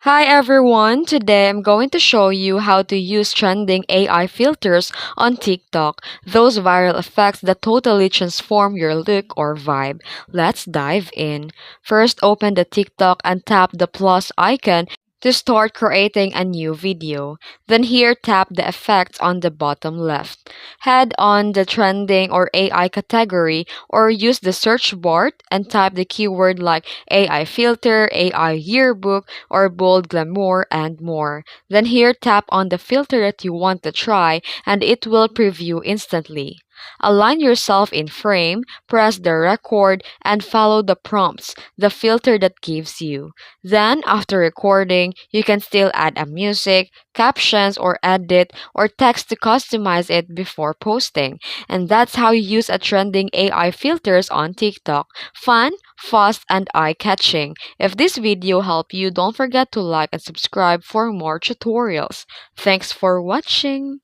Hi everyone! Today I'm going to show you how to use trending AI filters on TikTok, those viral effects that totally transform your look or vibe. Let's dive in. First, open the TikTok and tap the plus icon to start creating a new video. Then here tap the effects on the bottom left. Head on the trending or AI category or use the search bar and type the keyword like AI filter, AI yearbook, or bold glamour, and more. Then here tap on the filter that you want to try and it will preview instantly. Align yourself in frame, press the record, and follow the prompts the filter that gives you. Then, after recording, you can still add a music, captions, or edit or text to customize it before posting. And that's how you use a trending AI filters on TikTok. Fun, fast, and eye-catching. If this video helped you, don't forget to like and subscribe for more tutorials. Thanks for watching!